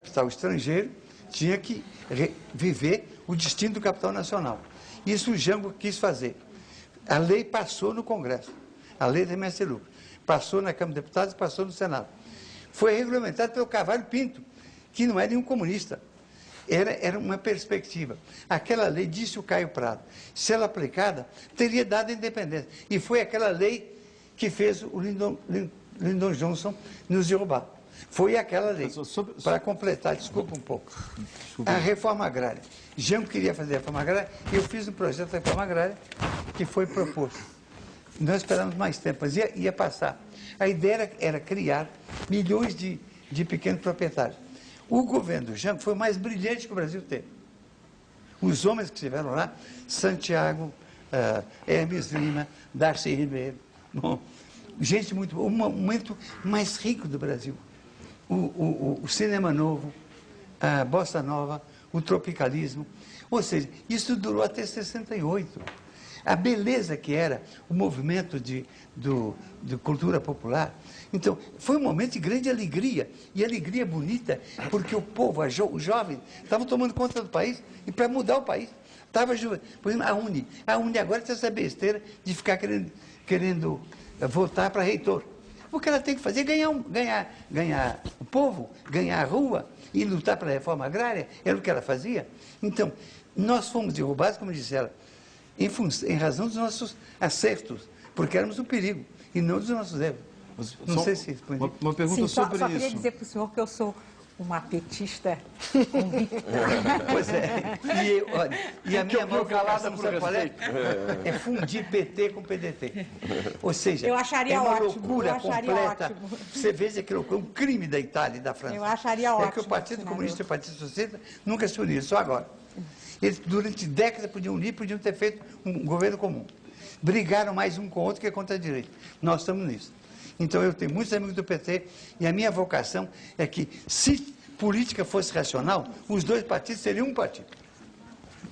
capital estrangeiro tinha que viver o destino do capital nacional. Isso o Jango quis fazer. A lei passou no Congresso, a lei da remessa de lucro. Passou na Câmara de Deputados e passou no Senado. Foi regulamentado pelo Cavalho Pinto, que não é nenhum comunista. Era uma perspectiva. Aquela lei, disse o Caio Prado, se ela aplicada, teria dado a independência. E foi aquela lei que fez o Lyndon Johnson nos derrubar. Foi aquela lei. Para completar, desculpa um pouco. A reforma agrária. Jango queria fazer a reforma agrária, e eu fiz um projeto de reforma agrária que foi proposto. Nós esperamos mais tempo, mas ia passar. A ideia era criar milhões de pequenos proprietários. O governo do Jango foi o mais brilhante que o Brasil teve. Os homens que estiveram lá, Santiago, Hermes Lima, Darcy Ribeiro, bom, gente muito boa, o momento mais rico do Brasil. O cinema novo, a bossa nova, o tropicalismo. Ou seja, isso durou até 68. A beleza que era o movimento de cultura popular. Então, foi um momento de grande alegria, e alegria bonita, porque o povo, os jovens, estavam tomando conta do país, e para mudar o país. Por exemplo, a Uni agora tem essa besteira de ficar querendo votar para reitor. O que ela tem que fazer é ganhar o povo, ganhar a rua e lutar pela reforma agrária, era o que ela fazia. Então, nós fomos derrubados, como disse ela, em razão dos nossos acertos, porque éramos um perigo, e não dos nossos erros. Não sei se respondi. Uma pergunta sobre isso. Só queria dizer para o senhor que eu sou uma petista convicta. Pois é. E a minha mão calada por respeito é fundir PT com PDT. Ou seja, eu acharia é uma ótimo, loucura completa. Ótimo. Você veja que é um crime da Itália e da França. Eu acharia ótimo. É que o Partido Comunista e o Partido Socialista nunca se uniram, só agora. Eles, durante décadas, podiam unir, podiam ter feito um governo comum. Brigaram mais um com o outro que contra a direita. Nós estamos nisso. Então, eu tenho muitos amigos do PT, e a minha vocação é que, se política fosse racional, os dois partidos seriam um partido.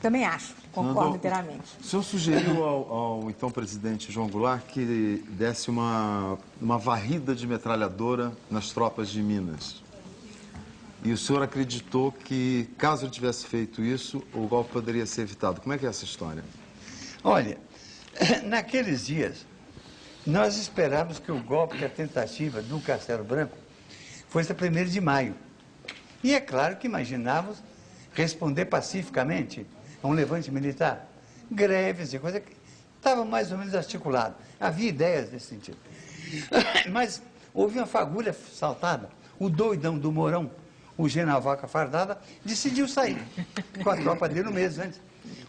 Também acho, concordo inteiramente. O senhor sugeriu ao então presidente João Goulart que desse uma varrida de metralhadora nas tropas de Minas. E o senhor acreditou que, caso ele tivesse feito isso, o golpe poderia ser evitado. Como é que é essa história? Olha, naqueles dias, nós esperávamos que o golpe, que a tentativa do Castelo Branco, fosse a 1º de maio. E é claro que imaginávamos responder pacificamente a um levante militar. Greves e coisa que estava mais ou menos articulado. Havia ideias nesse sentido. Mas houve uma fagulha saltada. O doidão do Mourão, o general Vaca Fardada, decidiu sair com a tropa dele um mês antes.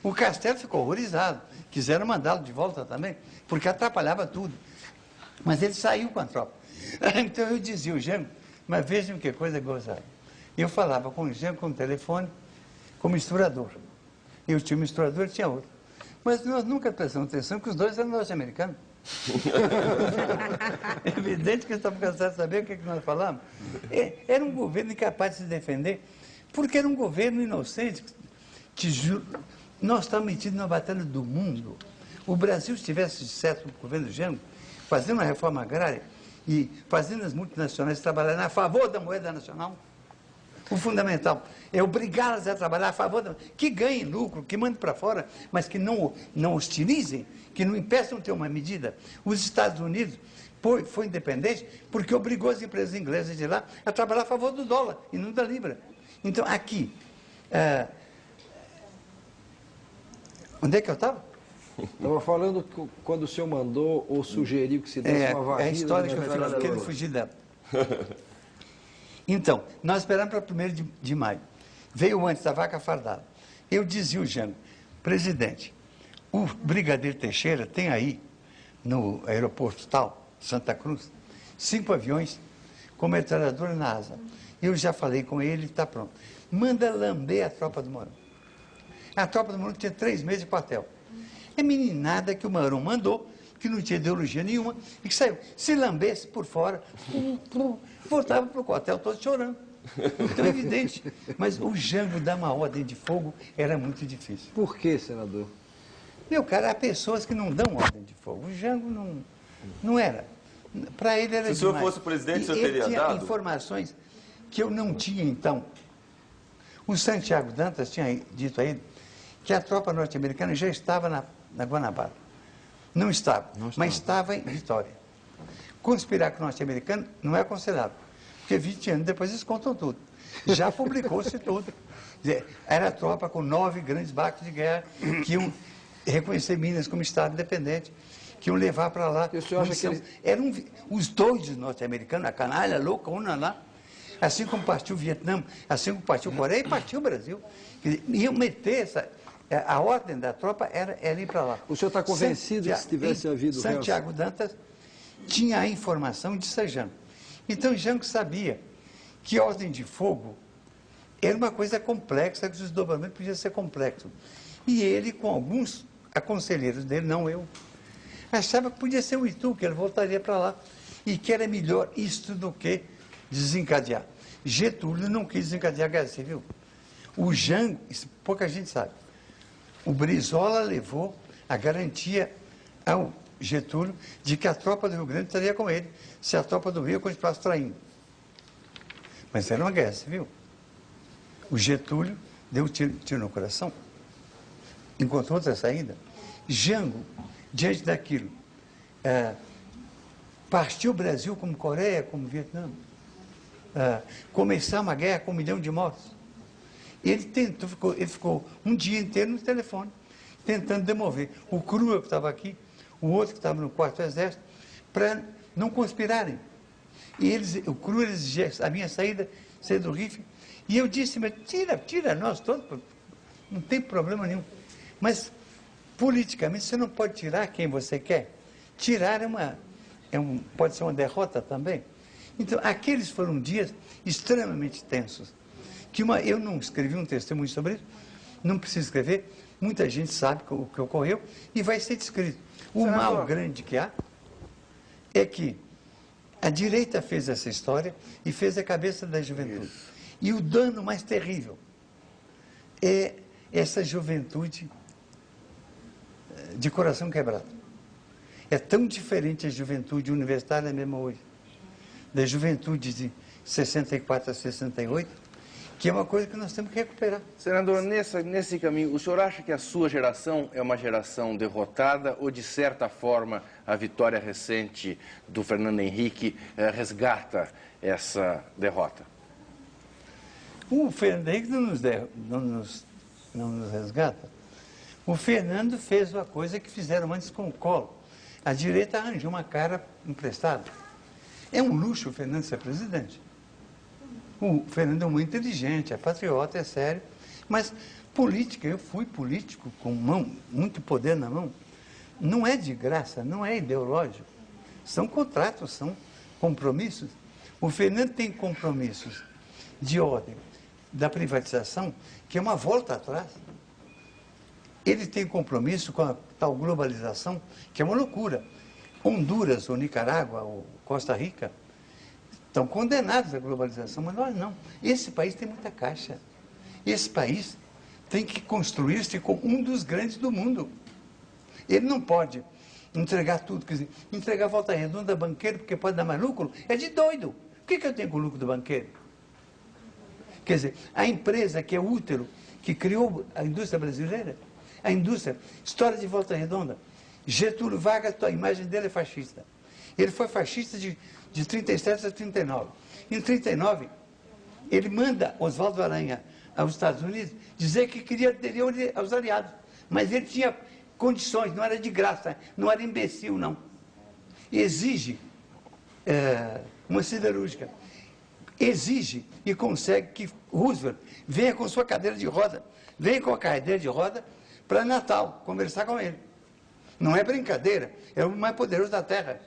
O Castelo ficou horrorizado. Quiseram mandá-lo de volta também, porque atrapalhava tudo. Mas ele saiu com a tropa. Então eu dizia o Jango, mas vejam que coisa gozada. Eu falava com o Jango, com o telefone, como misturador. Eu tinha um misturador, ele tinha outro. Mas nós nunca prestamos atenção que os dois eram norte-americanos. É evidente que eles estavam cansados de saber o que nós falamos. Era um governo incapaz de se defender, porque era um governo inocente. Nós estamos metidos numa batalha do mundo. O Brasil, se tivesse sucesso no governo do Jango, fazendo uma reforma agrária e fazendo as multinacionais trabalharem a favor da moeda nacional, o fundamental é obrigá-las a trabalhar a favor que ganhem lucro, que mandem para fora, mas que não hostilizem, que não impeçam de ter uma medida. Os Estados Unidos foi independente porque obrigou as empresas inglesas de lá a trabalhar a favor do dólar e não da libra. Então, aqui, onde é que eu estava? Estava falando quando o senhor mandou ou sugeriu que se desse uma varrida. É a história que eu quero fugir dela. Então, nós esperamos para 1º de maio. Veio antes da Vaca Fardada. Eu dizia o Jango, presidente, o Brigadeiro Teixeira tem aí, no aeroporto tal, Santa Cruz, 5 aviões com metralhadora na asa. Eu já falei com ele, está pronto. Manda lamber a tropa do Mourão. A tropa do Mourão tinha 3 meses de quartel. É meninada que o Mourão mandou, que não tinha ideologia nenhuma, e que saiu. Se lambesse por fora, voltava para o quartel todo chorando. Então é evidente. Mas o Jango dar uma ordem de fogo era muito difícil. Por quê, senador? Meu cara, há pessoas que não dão ordem de fogo. O Jango não era. Para ele era demais. Se o senhor fosse presidente, o senhor teria ele tinha dado? Informações que eu não tinha, então. O Santiago Dantas tinha dito a ele que a tropa norte-americana já estava na Guanabara. Não estava, mas estava em Vitória. Conspirar com o norte-americano não é aconselhável, porque 20 anos depois eles contam tudo. Já publicou-se tudo. Quer dizer, era a tropa com 9 grandes barcos de guerra que iam reconhecer Minas como Estado independente, que iam levar para lá. E o senhor acha que eles... Eram os doidos norte-americanos, a canalha louca, uma lá. Assim como partiu o Vietnã, assim como partiu a Coreia e partiu o Brasil. Quer dizer, iam meter essa... A ordem da tropa era ir para lá. O senhor está convencido que se tivesse havido... Santiago Dantas tinha a informação de Jango. Então Jango sabia que ordem de fogo era uma coisa complexa, que o desdobramento podia ser complexo. E ele, com alguns aconselheiros dele, não eu, achava que podia ser o Itu, que ele voltaria para lá. E que era melhor isto do que desencadear. Getúlio não quis desencadear a Guerra Civil. O Jango, isso pouca gente sabe, o Brizola levou a garantia ao Getúlio de que a tropa do Rio Grande estaria com ele, se a tropa do Rio continuasse traindo. Mas era uma guerra civil. O Getúlio deu um tiro no coração, encontrou outra saída. Jango, diante daquilo, partiu o Brasil como Coreia, como Vietnã, começar uma guerra com 1 milhão de mortos. Ele ficou um dia inteiro no telefone, tentando demover o Cruel, que estava aqui, o outro que estava no 4º Exército, para não conspirarem. E o Cruel exigia a minha saída do rifle. E eu disse, mas tira nós todos, não tem problema nenhum. Mas, politicamente, você não pode tirar quem você quer. Tirar pode ser uma derrota também. Então, aqueles foram dias extremamente tensos. Eu não escrevi um testemunho sobre isso, não preciso escrever, muita gente sabe o que ocorreu e vai ser descrito. O mal grande que há é que a direita fez essa história e fez a cabeça da juventude. Isso. E o dano mais terrível é essa juventude de coração quebrado. É tão diferente a juventude universitária mesmo hoje, da juventude de 64 a 68, que é uma coisa que nós temos que recuperar. Senador, nesse caminho, o senhor acha que a sua geração é uma geração derrotada ou, de certa forma, a vitória recente do Fernando Henrique resgata essa derrota? O Fernando Henrique não nos resgata. O Fernando fez uma coisa que fizeram antes com o Collor. A direita arranjou uma cara emprestada. É um luxo o Fernando ser presidente. O Fernando é muito inteligente, é patriota, é sério, mas política, eu fui político com muito poder na mão, não é de graça, não é ideológico, são contratos, são compromissos. O Fernando tem compromissos de ordem da privatização, que é uma volta atrás. Ele tem compromisso com a tal globalização, que é uma loucura. Honduras, ou Nicarágua, ou Costa Rica, estão condenados à globalização, mas nós não. Esse país tem muita caixa. Esse país tem que construir-se como um dos grandes do mundo. Ele não pode entregar tudo, quer dizer, entregar a Volta Redonda a banqueiro porque pode dar mais lucro, é de doido. O que eu tenho com o lucro do banqueiro? Quer dizer, a empresa que é útero, que criou a indústria brasileira, a indústria, história de Volta Redonda, Getúlio Vargas, a imagem dele é fascista. Ele foi fascista de 37 a 39. Em 39, ele manda Oswaldo Aranha aos Estados Unidos dizer que queria aderir aos aliados. Mas ele tinha condições, não era de graça, não era imbecil, não. Exige uma siderúrgica. Exige e consegue que Roosevelt venha com sua cadeira de roda, venha com a cadeira de roda para Natal, conversar com ele. Não é brincadeira, é o mais poderoso da Terra.